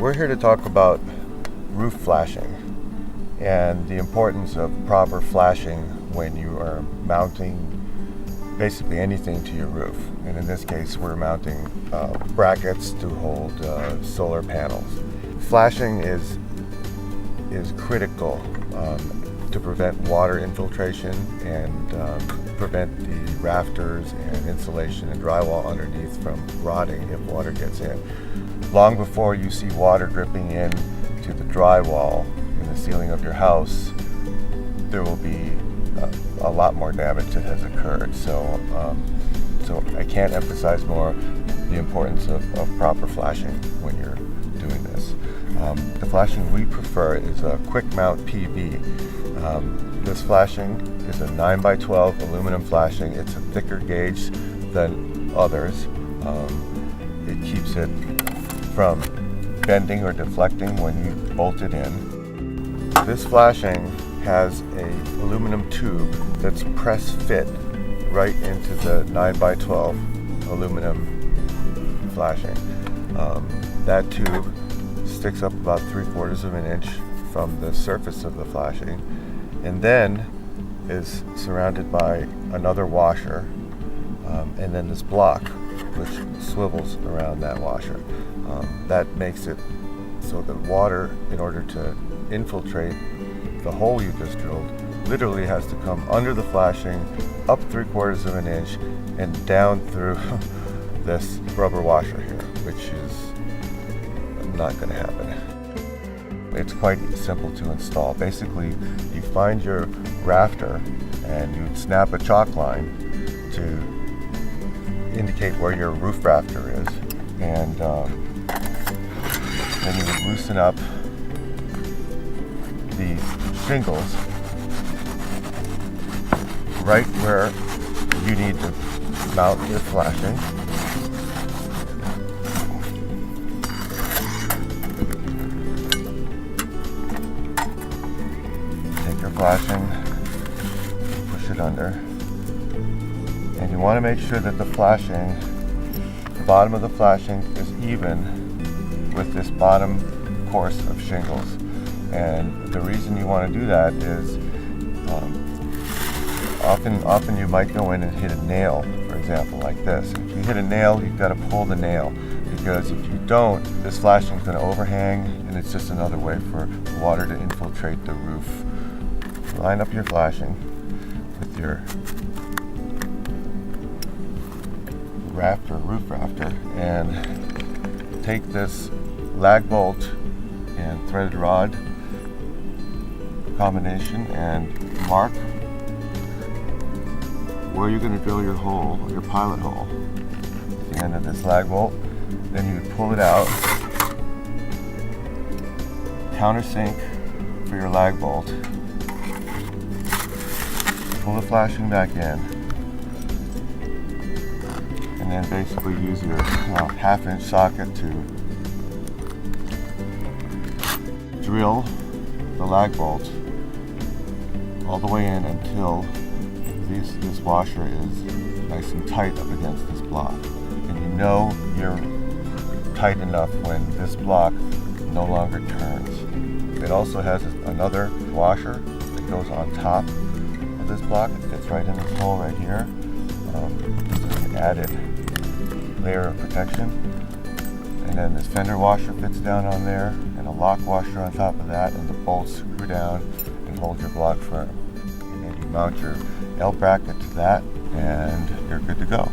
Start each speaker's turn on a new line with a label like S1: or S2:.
S1: We're here to talk about roof flashing and the importance of proper flashing when you are mounting basically anything to your roof. And in this case, we're mounting brackets to hold solar panels. Flashing is critical to prevent water infiltration and prevent the rafters and insulation and drywall underneath from rotting if water gets in. Long before you see water dripping in to the drywall in the ceiling of your house, there will be a lot more damage that has occurred. So I can't emphasize more the importance of proper flashing when you're doing this. The flashing we prefer is a quick mount PV. This flashing is a 9x12 aluminum flashing. It's a thicker gauge than others. It keeps it from bending or deflecting when you bolt it in. This flashing has a aluminum tube that's press fit right into the 9x12 aluminum flashing. That tube sticks up about 3/4 of an inch from the surface of the flashing, and then is surrounded by another washer, and then this block which swivels around that washer. That makes it so that water, in order to infiltrate the hole you just drilled, literally has to come under the flashing, up 3/4 of an inch, and down through this rubber washer here, which is not going to happen. It's quite simple to install. Basically, you find your rafter and you snap a chalk line to indicate where your roof rafter is, and then you would loosen up the shingles right where you need to mount your flashing. Take your flashing, push it under, and you want to make sure that the flashing, the bottom of the flashing is even with this bottom course of shingles. And the reason you want to do that is often you might go in and hit a nail, for example, like this. If you hit a nail, you've got to pull the nail, because if you don't, this flashing is going to overhang, and it's just another way for water to infiltrate the roof. Line up your flashing with your roof rafter, and take this lag bolt and threaded rod combination and mark where you're going to drill your hole, your pilot hole, at the end of this lag bolt. Then you pull it out, countersink for your lag bolt, pull the flashing back in, and then basically use your 1/2-inch socket to drill the lag bolt all the way in until this washer is nice and tight up against this block. And you know you're tight enough when this block no longer turns. It also has another washer that goes on top of this block. It fits right in this hole right here. This is an added layer of protection. And then this fender washer fits down on there, and a lock washer on top of that, and the bolts screw down and hold your block firm. And then you mount your L bracket to that, and you're good to go.